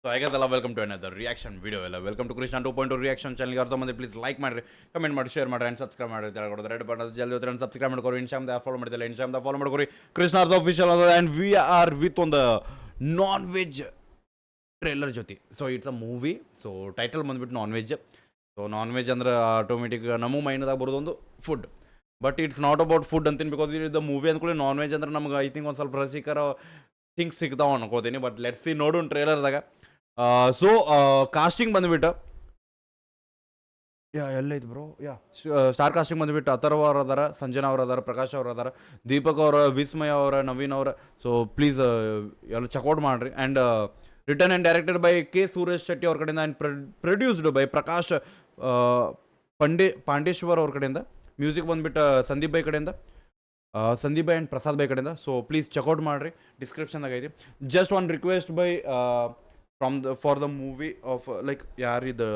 So I guess welcome to another reaction video. Welcome to Krishna 2.0 reaction channel. ಅರ್ಥ ಮಂದಿ please like ಮಾಡಿರಿ, comment ಮಾಡಿ, share ಮಾಡಿ, and subscribe ಮಾಡಿ. ತೆಳಗಡೆ ರೆಡ್ ಬಟನ್ ಜಲ್ದಿ ಹೋದ್ರೆ ಸಬ್ಸ್ಕ್ರೈಬ್ ಮಾಡ್ಕೊರಿ. ಇನ್ಸ್ಟಾಗ್ರಾಮ್ದ ಫಾಲೋ ಮಾಡ್ತಿಲ್ಲ, ಇನ್ಸ್ಟಾಗ್ರಾಮ್ದ ಫಾಲೋ ಮಾಡ್ಕೊರಿ. ಕೃಷ್ಣ ಅರ್ಥ ಆಫಿಷಿಯಲ್ ಅದ ಆ್ಯಂಡ್ ವಿ ಆರ್ ವಿತ್ ಒಂದು ನಾನ್ ವೆಜ್ ಟ್ರೇಲರ್ ಜೊತೆ. So it's a movie. So title ಬಂದ್ಬಿಟ್ಟು non veg. So non veg ಅಂದ್ರೆ ಆಟೋಮೆಟಿಕ್ ನಮ್ಮ ಮೈಂಡ್ದಾಗ ಬರೋದೊಂದು food. But it's not about food ಅಂತೀನಿ, ಬಿಕಾಸ್ ಇದು ಮೂವಿ ಅಂದ್ಕೊಳ್ಳಿ ನಾನ್ ವೆಜ್ ಅಂದ್ರೆ ನಮ್ಗೆ ಐ ಥಿಂಕ್ ಒಂದು ಸ್ವಲ್ಪ ರಸಿಕರ ಥಿಂಗ್ಸ್ ಸಿಗ್ತಾವೆ ಅನ್ಕೋತೀನಿ. ಬಟ್ ಲೆಟ್ಸ್ ಸಿ ನೋಡೋಣ ಟ್ರೇಲರ್ದಾಗ. ಸೊ ಕಾಸ್ಟಿಂಗ್ ಬಂದುಬಿಟ್ಟು ಎಲ್ಲೈತೆ ಬ್ರೋ, ಸ್ಟಾರ್ ಕಾಸ್ಟಿಂಗ್ ಬಂದುಬಿಟ್ಟು ಅಥರ್ವ ಅವ್ರು ಅದಾರ, ಸಂಜನಾ ಅವ್ರು ಅದಾರ, ಪ್ರಕಾಶ್ ಅವ್ರು ಅದಾರ, ದೀಪಕ್ ಅವರ, ವಿಸ್ಮಯ ಅವರ, ನವೀನ್ ಅವರ. ಸೊ ಪ್ಲೀಸ್ ಎಲ್ಲ ಚೆಕ್ಔಟ್ ಮಾಡಿರಿ. And written and directed by K Suresh Shetty ಅವ್ರ ಕಡೆಯಿಂದ, and produced by Prakash Pandeshwar ಅವ್ರ ಕಡೆಯಿಂದ. ಮ್ಯೂಸಿಕ್ ಬಂದುಬಿಟ್ಟು ಸಂದೀಪ್ ಬೈ ಕಡೆಯಿಂದ, Sandeep by and Prasad by ಕಡೆಯಿಂದ. ಸೊ ಪ್ಲೀಸ್ ಚೆಕ್ಔಟ್ ಮಾಡಿರಿ, ಡಿಸ್ಕ್ರಿಪ್ಷನ್ದಾಗ ಐತಿ. Just one request by for the movie of like ಯಾರಿದು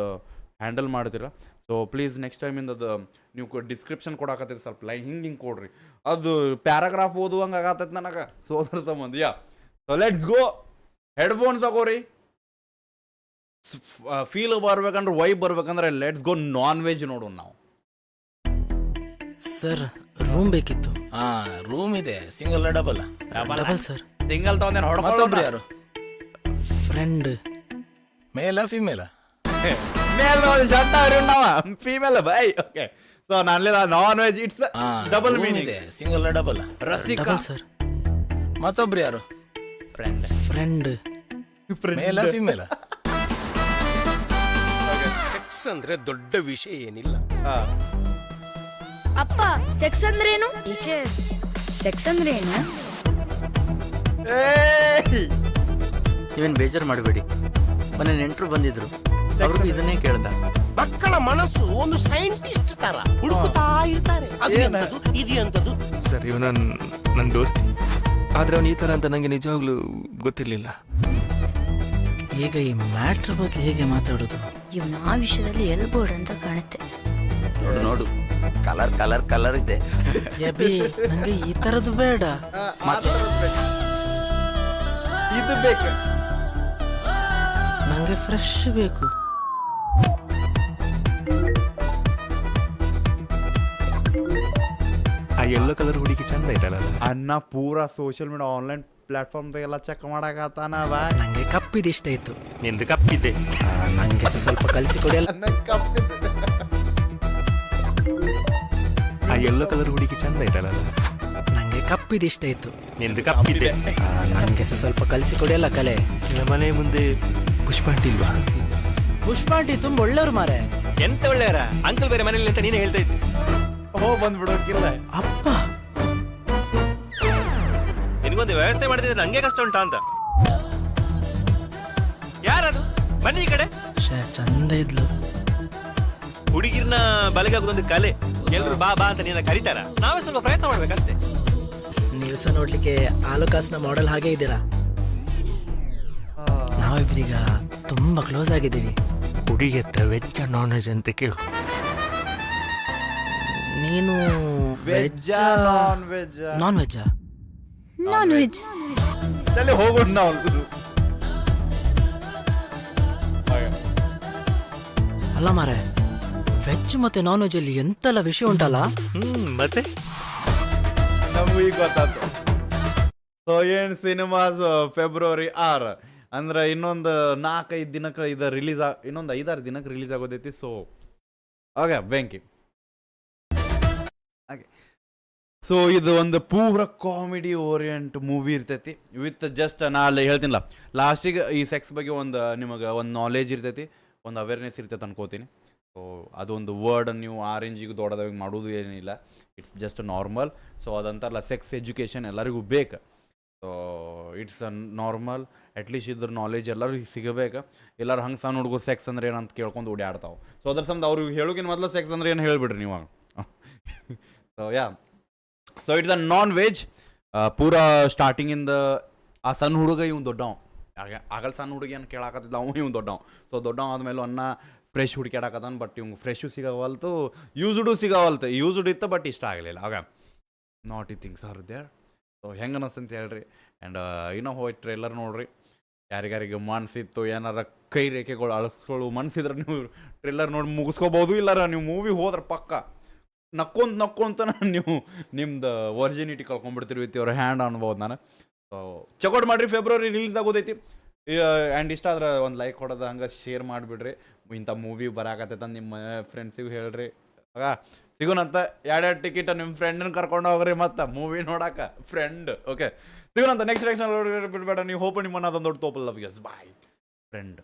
ಹ್ಯಾಂಡಲ್ ಮಾಡ್ತೀರ. ಸೊ ಪ್ಲೀಸ್ ನೆಕ್ಸ್ಟ್ ಟೈಮ್ ಇಂದದು ನೀವು ಡಿಸ್ಕ್ರಿಪ್ಷನ್ ಕೊಡಾಕತ್ತೈತೆ ಸ್ವಲ್ಪ ಹಿಂಗೆ ಕೊಡ್ರಿ. ಅದು ಪ್ಯಾರಾಗ್ರಾಫ್ ಓದುವಂಗೆ ಆಗತ್ತೈತೆ ನನಗೆ. ಸೊ ಅದ್ರ ಸಂಬಂಧ ಸೊ ಲೆಟ್ಸ್ ಗೋ. ಹೆಡ್ಫೋನ್ಸ್ ತಗೋರಿ, ಫೀಲ್ ಬರ್ಬೇಕಂದ್ರೆ ವೈಬ್ ಬರ್ಬೇಕಂದ್ರೆ ಲೆಟ್ಸ್ ಗೋ ನಾನ್ ವೆಜ್ ನೋಡೋಣ ನಾವು. ಸರ್ ರೂಮ್ ಬೇಕಿತ್ತು. ರೂಮ್ ಇದೆ, single double? Double sir. Single ತಗೊಂಡೇನು ಮತ್ತೊಬ್ರು ಹೊಡ್ಕೊಂಡು ಯಾರು? ಫ್ರೆಂಡ್. ಮೇಲ ಫಿಮೇಲ? Female bye. ಓಕೆ, ಸೊ ನಾನಿಲ್ಲ non veg it's double meaning ಇದೆ, single double? Rasika double sir. ಮತ್ತೊಬ್ರು ಯಾರು? ಫ್ರೆಂಡ್. ಫ್ರೆಂಡ್. ಮೇಲ ಫಿಮೇಲ? ಸೆಕ್ಸ್ ಅಂದ್ರೆ ದೊಡ್ಡ ವಿಷಯ ಏನಿಲ್ಲ. ಅಪ್ಪ ಸೆಕ್ಸ್ ಅಂದ್ರೇನು? ಟೀಚರ್ ಸೆಕ್ಸ್ ಅಂದ್ರೇನು? ನೀವೇನು ಬೇಜಾರು ಮಾಡಬೇಡಿ, ಮೊನ್ನೆ ನೆಂಟರು ಬಂದಿದ್ರು, ಅವ್ರಿಗೂ ಇದನ್ನೇ ಕೇಳ್ದ. ಮಕ್ಕಳ ಮನಸ್ಸು ಒಂದು ಸೈಂಟಿಸ್ಟ್ ತರ ಹುಡುಕುತ್ತಾ ಇರ್ತಾರೆ. ಅದು ಎಂತದು, ಇದು ಎಂತದು. ಸರ್ ಇವ ನನ್ನ ದೋಸ್ತಿ, ಆದ್ರೆ ಅವನು ಈ ಥರ ಅಂತ ನನಗೆ ನಿಜವಾಗ್ಲೂ ಗೊತ್ತಿರಲಿಲ್ಲ. ಈಗ ಈ ಮ್ಯಾಟ್ರ್ ಬಗ್ಗೆ ಹೇಗೆ ಮಾತಾಡೋದು? ಇವನು ಆ ವಿಷಯದಲ್ಲಿ ಎಲ್ಬೋರ್ಡ್ ಅಂತ ಕಾಣುತ್ತೆ. ನೋಡು ನೋಡು, ಕಲರ್ ಕಲರ್ ಕಲರ್ ಇದೆ. ಎಬಿ ನಂಗೆ ಈ ತರದ್ದು ಬೇಡ, ಇದು ಬೇಕು. ನಂಗೆ ಫ್ರೆಶ್ ಬೇಕು. ಆ ಯೆಲ್ಲೋ ಕಲರ್ ಹುಡುಗಿ ಚಂದ ಇರಲ್ಲ ಅನ್ನ ಪೂರಾ ಸೋಷಿಯಲ್ ಮೀಡಿಯಾ ಆನ್ಲೈನ್ ಪ್ಲಾಟ್ಫಾರ್ಮ್ದಾಗೆಲ್ಲ ಚೆಕ್ ಮಾಡಾಕತ್ತಾನ. ನಂಗೆ ಕಪ್ಪಿದ ಇಷ್ಟ ಇತ್ತು. ನಿಂದು ಕಪ್ಪಿದ್ದೆ. ನಂಗೆ ಸ್ವಲ್ಪ ಕಲಿಸಿಕೊಡಿ. ಆ ಯೆಲ್ಲೋ ಕಲರ್ ಹುಡುಗಿ ಚಂದ ಇರಲ್ಲ. ನಂಗೆ ಕಪ್ಪಿದ ಇಷ್ಟ ಇತ್ತು. ನಿಂದು ಕಪ್ಪಿದ್ದೆ. ನಂಗೆ ಸ್ವಲ್ಪ ಕಲಿಸಿಕೊಡಿ ಅಲ್ಲ ಕಲೆ. ನಿಮ್ಮ ಮನೆ ಮುಂದೆ ಪುಷ್ಪಾಂಟಿ ಇಲ್ವಾ? ಪುಷ್ಪಾಂಟಿ ತುಂಬ ಒಳ್ಳೆಯವ್ರು ಮಾರೆ. ಎಂತ ಒಳ್ಳೆಯವರ ಅಂಕಲ್ ಬೇರೆ ಮನೇಲಿ ಅಂತ ನೀನೇ ಹೇಳ್ತಾ ಇದ್ದೆ. ಬಂದ್ಬಿಡೋಕಿಲ್ಲ. ಅಪ್ಪ ನಿನಗೊಂದು ವ್ಯವಸ್ಥೆ ಮಾಡಿದ್ರೆ ನಂಗೆ ಕಷ್ಟ ಉಂಟಾ ಅಂತ. ಯಾರದು? ಬನ್ನಿ ಈ ಕಡೆ. ಚಂದ ಇದ್ಲು. ಹುಡುಗಿರ್ನ ಬಲಗಾಗೋದೊಂದು ಕಲೆ. ಎಲ್ರು ಬಾ ಬಾ ಅಂತ ನೀನ ಕರೀತಾರ, ನಾವೇ ಸ್ವಲ್ಪ ಪ್ರಯತ್ನ ಮಾಡ್ಬೇಕಷ್ಟೇ. ನೀವು ಸಹ ನೋಡ್ಲಿಕ್ಕೆ ಆಲೂಕಾಸ್ನ ಮಾಡೆಲ್ ಹಾಗೆ ಇದ್ದೀರಾ. ನಾವಿಬ್ಬರೀಗ ತುಂಬಾ ಕ್ಲೋಸ್ ಆಗಿದ್ದೀವಿ. ಹುಡುಗಿ ಹತ್ರ ವೆಜ್ ನಾನ್ ವೆಜ್ ಅಂತ ಕೇಳು. ನೀನು veg non veg? Non veg. Non veg ಹೋಗೋಣ ನಾವು. ಅಲ್ಲ ಮಾರೆ, ವೆಜ್ ಮತ್ತೆ ನಾನ್ ವೆಜ್ ಅಲ್ಲಿ ಎಂತೆಲ್ಲ ವಿಷಯ ಉಂಟಲ್ಲ. ಮತ್ತೆ ನಮಗೂ ಈಗ ಗೊತ್ತಾಯ್ತು. ಸೊ ಏನು ಸಿನಿಮಾಸ್ ಫೆಬ್ರವರಿ 6 ಅಂದ್ರೆ ಇನ್ನೊಂದು 4-5 ದಿನಕ್ಕೆ ಇದು ರಿಲೀಸ್ ಇನ್ನೊಂದು 5-6 ದಿನಕ್ಕೆ ರಿಲೀಸ್ ಆಗೋದೈತಿ. ಸೊ ಓಕೆ ಬೆಂಕಿ. ಹಾಗೆ ಸೊ ಇದು ಒಂದು ಪೂರ ಕಾಮಿಡಿ ಓರಿಯೆಂಟ್ ಮೂವಿ ಇರ್ತೈತಿ ವಿತ್ ಜಸ್ಟ್ ನಾ ಅಲ್ಲಿ ಹೇಳ್ತೀನಿಲ್ಲ ಲಾಸ್ಟಿಗೆ ಈ ಸೆಕ್ಸ್ ಬಗ್ಗೆ ಒಂದು ನಿಮಗೆ ಒಂದು ನಾಲೆಜ್ ಇರ್ತೈತಿ, ಒಂದು ಅವೇರ್ನೆಸ್ ಇರ್ತೈತೆ ಅನ್ಕೋತೀನಿ. ಸೊ ಅದೊಂದು ವರ್ಡ್ ನೀವು ಆ ರೇಂಜಿಗೆ ದೊಡ್ಡದಾಗಿ ಮಾಡೋದು ಏನಿಲ್ಲ, ಇಟ್ಸ್ ಜಸ್ಟ್ ನಾರ್ಮಲ್. ಸೊ ಅದಂತಾರಲ್ಲ ಸೆಕ್ಸ್ ಎಜುಕೇಷನ್ ಎಲ್ಲರಿಗೂ ಬೇಕು. So it's a normal, at least ಇದ್ರ ನಾಲೆಜ್ ಎಲ್ಲರಿಗೂ ಸಿಗಬೇಕು. ಎಲ್ಲರೂ ಹಂಗೆ ಸಣ್ಣ ಹುಡುಗರು ಸೆಕ್ಸ್ ಅಂದ್ರೆ ಏನಂತ ಕೇಳ್ಕೊಂಡು ಓಡಾಡ್ತಾವೆ. ಸೊ ಅದ್ರ ಸಂಬಂಧ ಅವ್ರಿಗೆ ಹೇಳೋಕಿನ ಮೊದಲು ಸೆಕ್ಸ್ ಅಂದ್ರೆ ಏನು ಹೇಳಿಬಿಡ್ರಿ ನೀವು. So so it's a non veg. ಪೂರಾ ಸ್ಟಾರ್ಟಿಂಗಿಂದ ಆ ಸಣ್ಣ ಹುಡುಗ ಇವ್ನು ದೊಡ್ಡವ, ಆಗಲ್ಲ ಸಣ್ಣ ಹುಡುಗಿ ಏನು ಕೇಳಾಕತ್ತಿದ್ದ ಅವ ಇವ್ನು ದೊಡ್ಡವ. ಸೊ ದೊಡ್ಡವ ಆದ್ಮೇಲೆ ಅನ್ನ ಫ್ರೆಶ್ ಹುಡುಕ್ಯಾಡಕತ್ತಾನ. ಬಟ್ ಇವ್ಗೆ ಫ್ರೆಶು ಸಿಗವಲ್ತು, ಯೂಸ್ಡು ಸಿಗವಲ್ತು. ಯೂಸ್ಡ್ ಇತ್ತು ಬಟ್ ಇಷ್ಟ ಆಗಲಿಲ್ಲ. ಆಗ ನಾಟಿ ಥಿಂಗ್ಸ್ ಆರ್ ದೇರ್. ಸೊ ಹೆಂಗೆ ಅನ್ನಿಸ್ತಂತ ಹೇಳ್ರಿ. ಆ್ಯಂಡ್ ಇನ್ನೂ ಹೋಗಿ ಟ್ರೇಲರ್ ನೋಡ್ರಿ. ಯಾರಿಗಾರಿಗೆ ಮನಸ್ಸಿತ್ತು ಏನಾರ ಕೈ ರೇಖೆಗಳು ಅಳಿಸ್ಕೊಳ್ಳೋ ಮನಸ್ಸಿದ್ರೆ ನೀವು ಟ್ರಿಲ್ಲರ್ ನೋಡಿ ಮುಗಿಸ್ಕೋಬೋದು. ಇಲ್ಲಾರ ನೀವು ಮೂವಿ ಹೋದ್ರೆ ಪಕ್ಕ ನಕ್ಕೊಂತ ನೀವು ನಿಮ್ದು ಒರಿಜಿನಿಟಿ ಕಳ್ಕೊಂಡ್ಬಿಡ್ತೀರಿ ವಿತ್ ಇವ್ರ ಹ್ಯಾಂಡ್ ಅನ್ಬೋದು ನಾನು. ಸೊ ಚೆಕ್ಔಟ್ ಮಾಡಿರಿ, ಫೆಬ್ರವರಿ ರಿಲೀಸ್ ಆಗೋದೈತಿ. ಆ್ಯಂಡ್ ಇಷ್ಟ ಆದ್ರೆ ಒಂದು ಲೈಕ್ ಹೊಡೋದು ಹಂಗೆ ಶೇರ್ ಮಾಡಿಬಿಡ್ರಿ. ಇಂಥ ಮೂವಿ ಬರಾಕತ್ತೈತೆ ನಿಮ್ಮ ಫ್ರೆಂಡ್ಸಿಗೆ ಹೇಳ್ರಿ. ಆಗ ಸಿಗೋಣಂತ 2 ಟಿಕೆಟ್ ನಿಮ್ಮ ಫ್ರೆಂಡನ್ನ ಕರ್ಕೊಂಡು ಹೋಗ್ರಿ ಮತ್ತು ಮೂವಿ ನೋಡಾಕ ಫ್ರೆಂಡ್. ಓಕೆ ಸಿಗೋಣಂತ ನೆಕ್ಸ್ಟ್ ಬಿಡಬೇಡ. ನೀವು ಹೋಪ್ ನಿಮ್ಮನ್ನ ಅದೊಂದು ದೊಡ್ಡ ತೋಪಲ್ ಲವ್ ಯಸ್ ಬಾಯ್ ಫ್ರೆಂಡ್.